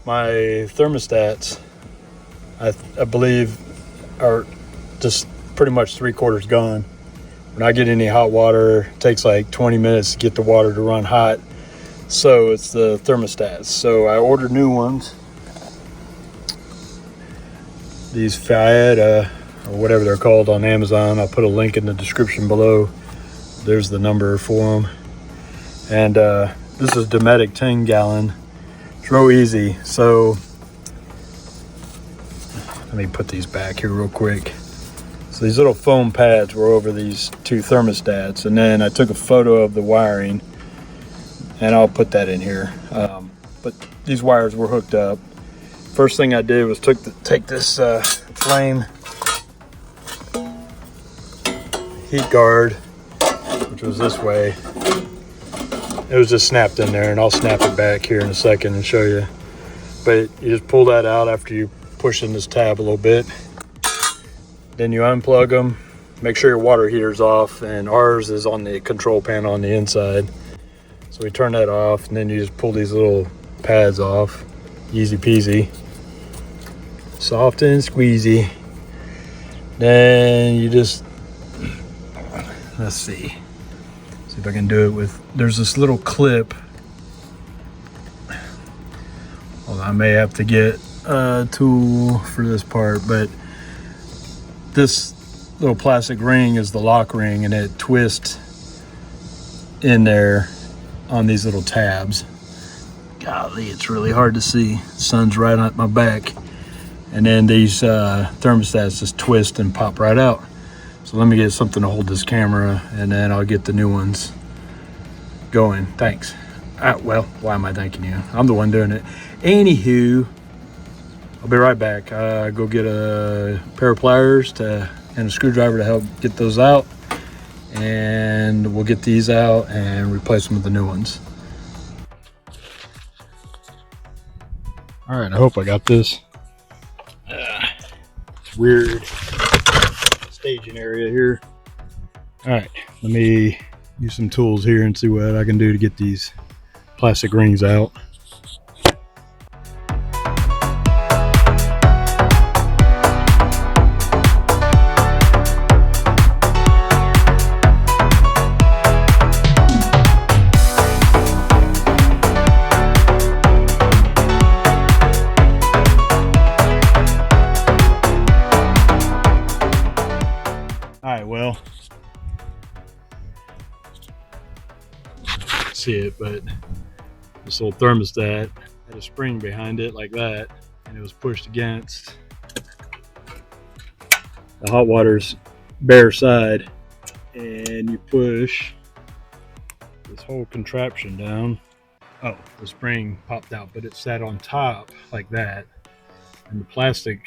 my thermostats, I believe, are just pretty much 3/4 gone. When I get any hot water, it takes like 20 minutes to get the water to run hot. So it's the thermostats. So I ordered new ones. These Fiat, or whatever they're called on Amazon. I'll put a link in the description below. There's the number for them. And this is Dometic 10 gallon. It's real easy. So let me put these back here real quick. So these little foam pads were over these two thermostats, and then I took a photo of the wiring, and I'll put that in here. But these wires were hooked up. First thing I did was take this flame heat guard, which was this way. It was just snapped in there, and I'll snap it back here in a second and show you. But you just pull that out after you push in this tab a little bit. Then you unplug them, make sure your water heater's off, and ours is on the control panel on the inside. So we turn that off, and then you just pull these little pads off. Easy peasy. Soft and squeezy. Then you just, let's see if I can do it with, there's this little clip. Well, I may have to get a tool for this part, but this little plastic ring is the lock ring, and it twists in there on these little tabs. Golly, it's really hard to see. The sun's right at my back. And then these thermostats just twist and pop right out. So let me get something to hold this camera, and then I'll get the new ones going. Thanks. Well, why am I thanking you? I'm the one doing it. Anywho, I'll be right back. Go get a pair of pliers and a screwdriver to help get those out. And we'll get these out and replace them with the new ones. All right, I hope I got this. It's weird staging area here. All right, let me use some tools here and see what I can do to get these plastic rings out. Well, see it, but this old thermostat had a spring behind it like that, and it was pushed against the hot water's bare side, and you push this whole contraption down. Oh, the spring popped out, but it sat on top like that, and the plastic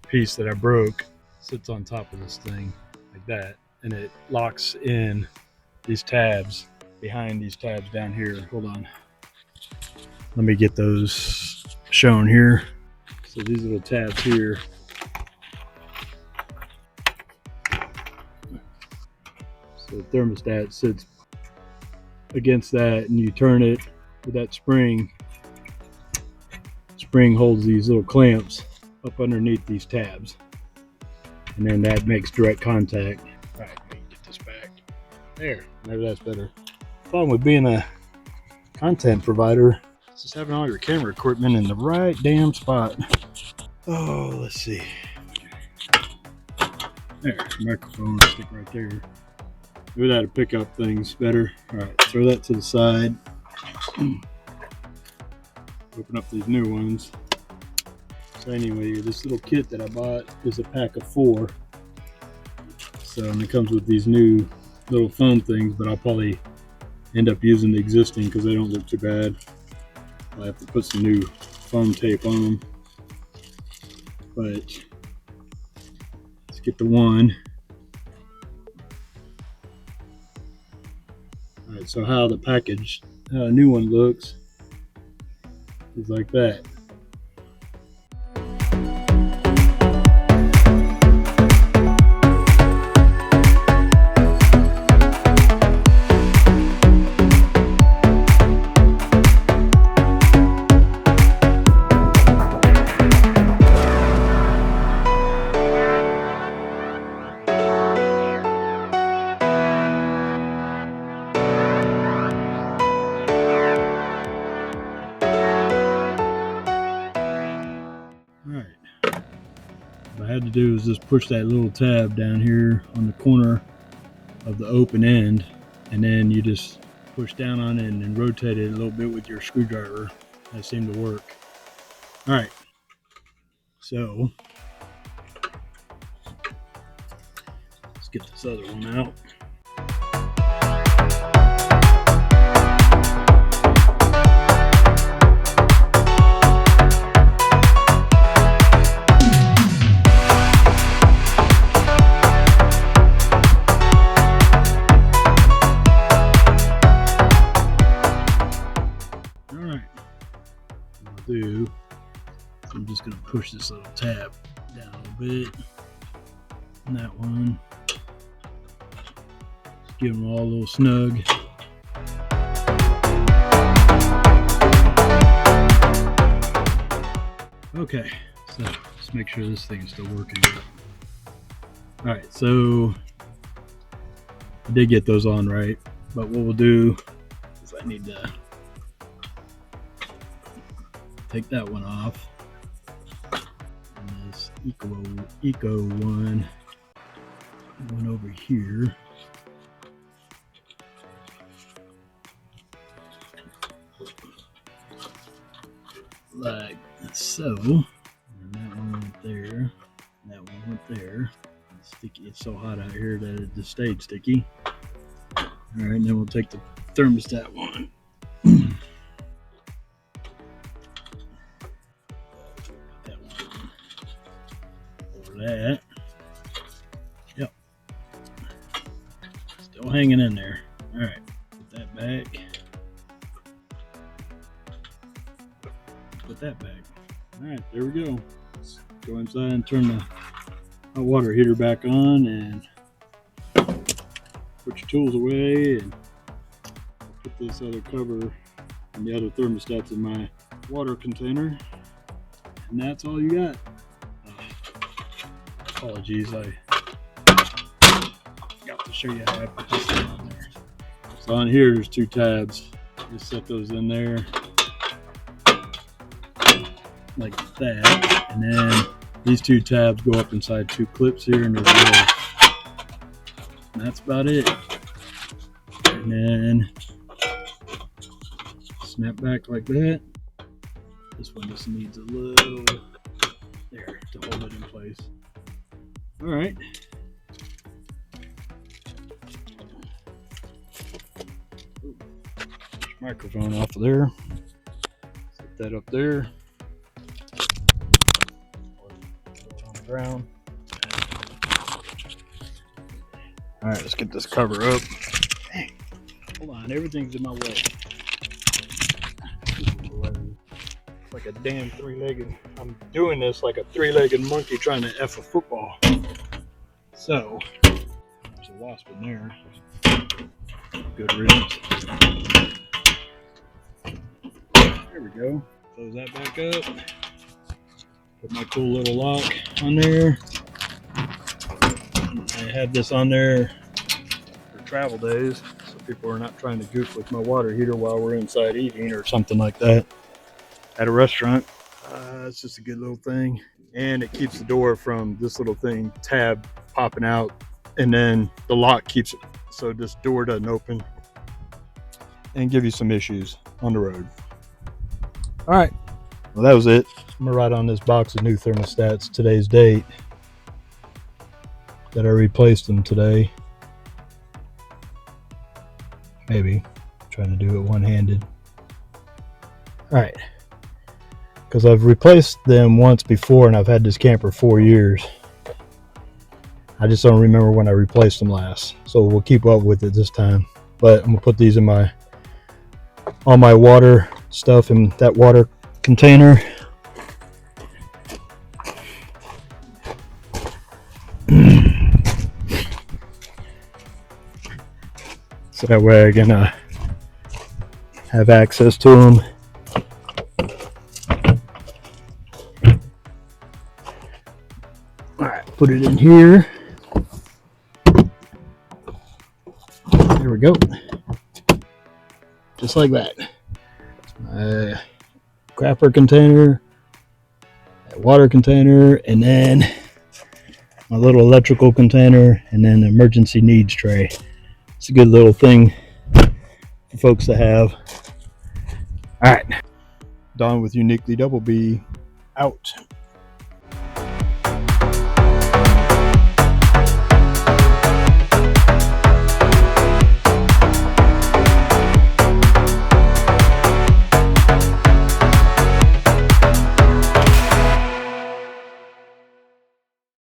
piece that I broke sits on top of this thing like that, and it locks in these tabs behind these tabs down here. Hold on, let me get those shown here. So these little tabs here, so the thermostat sits against that, and you turn it with that spring. Spring holds these little clamps up underneath these tabs, and then that makes direct contact. All right, let me get this back. There, maybe that's better. Problem with being a content provider is just having all your camera equipment in the right damn spot. Oh, let's see. There, microphone stick right there. Maybe that'll pick up things better. All right, throw that to the side. Open up these new ones. So anyway, this little kit that I bought is a pack of 4. So, and it comes with these new little foam things, but I'll probably end up using the existing because they don't look too bad. I have to put some new foam tape on them. But let's get the one. All right, so how a new one looks is like that. had to do is just push that little tab down here on the corner of the open end, and then you just push down on it and rotate it a little bit with your screwdriver. That seemed to work. All right, so let's get this other one out. I'm just going to push this little tab down a little bit, and that one, just give them all a little snug. Okay, so let's make sure this thing is still working. All right, so I did get those on right, but what we'll do is I need to take that one off. And this eco one over here. Like so. And that one went there. And that one went there. It's sticky. It's so hot out here that it just stayed sticky. All right, and then we'll take the thermostat one. That, yep, still hanging in there. All right, put that back, put that back. All right, there we go. Let's go inside and turn the hot water heater back on and put your tools away, and put this other cover and the other thermostats in my water container, and that's all you got. Apologies, I got to show you how I put this thing on there. So on here, there's two tabs. Just set those in there like that, and then these two tabs go up inside two clips here, and there's a little, and that's about it. And then snap back like that. This one just needs a little there to hold it in place. All right. Microphone off of there. Set that up there. On the ground. All right, let's get this cover up. Dang. Hold on, everything's in my way. Like a damn three-legged. I'm doing this like a three-legged monkey trying to F a football. So, there's a wasp in there. Good riddance. There we go. Close that back up. Put my cool little lock on there. I had this on there for travel days, so people are not trying to goof with my water heater while we're inside eating or something like that at a restaurant. It's just a good little thing, and it keeps the door from this little thing tab popping out, and then the lock keeps it so this door doesn't open and give you some issues on the road. All right, well, that was it. I'm gonna write on this box of new thermostats today's date that I replaced them today. Maybe I'm trying to do it one-handed. All right, because I've replaced them once before, and I've had this camper 4 years. I just don't remember when I replaced them last, so we'll keep up with it this time. But I'm gonna put these in all my water stuff in that water container. So that way I can have access to them. All right, put it in here. There we go. Just like that. My crapper container, that water container, and then my little electrical container, and then the emergency needs tray. It's a good little thing for folks to have. All right, done with Uniquely-DOUBLEBEE. Out.